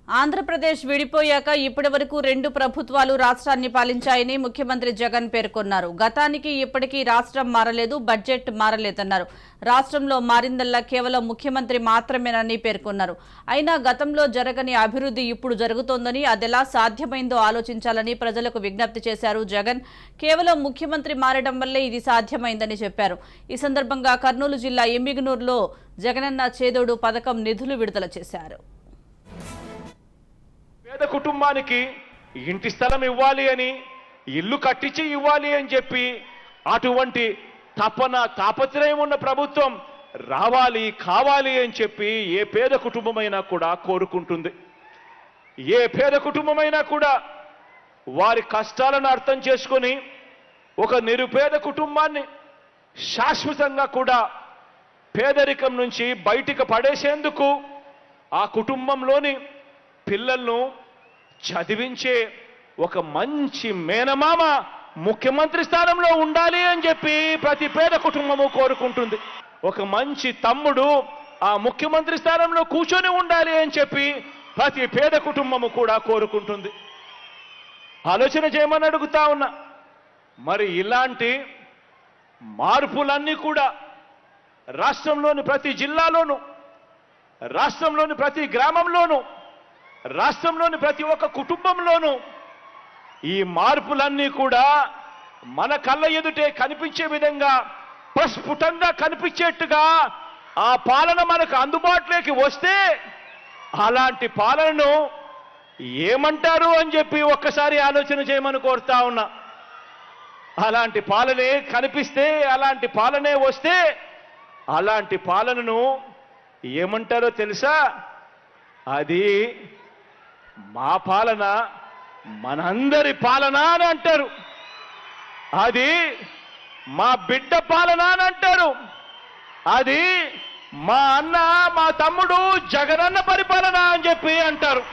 ఆంధ్రప్రదేశ్ విడిపోయాక ఇప్పటి వరకు 2 ప్రభుత్వాలు రాష్ట్రాన్ని పాలించాయని ముఖ్యమంత్రి జగన్ పేర్కొన్నారు. గతానికి ఇప్పటికీ రాష్ట్రం మారలేదు, బడ్జెట్ మారలేదన్నారు. రాష్ట్రంలో మారిందల్లా కేవలం ముఖ్యమంత్రి మాత్రమేనని పేర్కొన్నారు. అయినా గతంలో జరగని అభివృద్ధి ఇప్పుడు జరుగుతోందని, అదెలా సాధ్యమైందో ఆలోచించాలని ప్రజలకు విజ్ఞప్తి చేశారు జగన్. కేవలం ముఖ్యమంత్రి మారడం వల్లే ఇది సాధ్యమైందని చెప్పారు. ఈ సందర్భంగా కర్నూలు జిల్లా ఎమ్మిగనూరులో జగనన్న చేదోడు పథకం నిధులు విడుదల చేశారు. పేద కుటుంబానికి ఇంటి స్థలం ఇవ్వాలి అని, ఇల్లు కట్టించి ఇవ్వాలి అని చెప్పి అటువంటి తాపత్రయం ఉన్న ప్రభుత్వం రావాలి, కావాలి అని చెప్పి ఏ పేద కుటుంబమైనా కూడా కోరుకుంటుంది. ఏ పేద కుటుంబమైనా కూడా వారి కష్టాలను అర్థం చేసుకొని ఒక నిరుపేద కుటుంబాన్ని శాశ్వతంగా కూడా పేదరికం నుంచి బయటికి పడేసేందుకు ఆ కుటుంబంలోని పిల్లలను చదివించే ఒక మంచి మేనమామ ముఖ్యమంత్రి స్థానంలో ఉండాలి అని చెప్పి ప్రతి పేద కుటుంబము కోరుకుంటుంది. ఒక మంచి తమ్ముడు ఆ ముఖ్యమంత్రి స్థానంలో కూర్చొని ఉండాలి అని చెప్పి ప్రతి పేద కుటుంబము కూడా కోరుకుంటుంది. ఆలోచన చేయమని అడుగుతా ఉన్నా. మరి ఇలాంటి మార్పులన్నీ కూడా రాష్ట్రంలోని ప్రతి జిల్లాలోనూ, రాష్ట్రంలోని ప్రతి గ్రామంలోనూ, రాష్ట్రంలోని ప్రతి ఒక్క కుటుంబంలోనూ ఈ మార్పులన్నీ కూడా మన కళ్ళ ఎదుటే కనిపించే విధంగా, ప్రస్ఫుటంగా కనిపించేట్టుగా ఆ పాలన మనకు అందుబాటులోకి వస్తే అలాంటి పాలనను ఏమంటారు అని చెప్పి ఒక్కసారి ఆలోచన చేయమని కోరుతా ఉన్నా. అలాంటి పాలనే కనిపిస్తే, అలాంటి పాలనే వస్తే అలాంటి పాలనను ఏమంటారో తెలుసా? అది మా పాలన, మనందరి పాలన అని అంటారు. అది మా బిడ్డ పాలన అని అంటారు. అది మా అన్న, మా తమ్ముడు జగనన్న పరిపాలన అని చెప్పి అంటారు.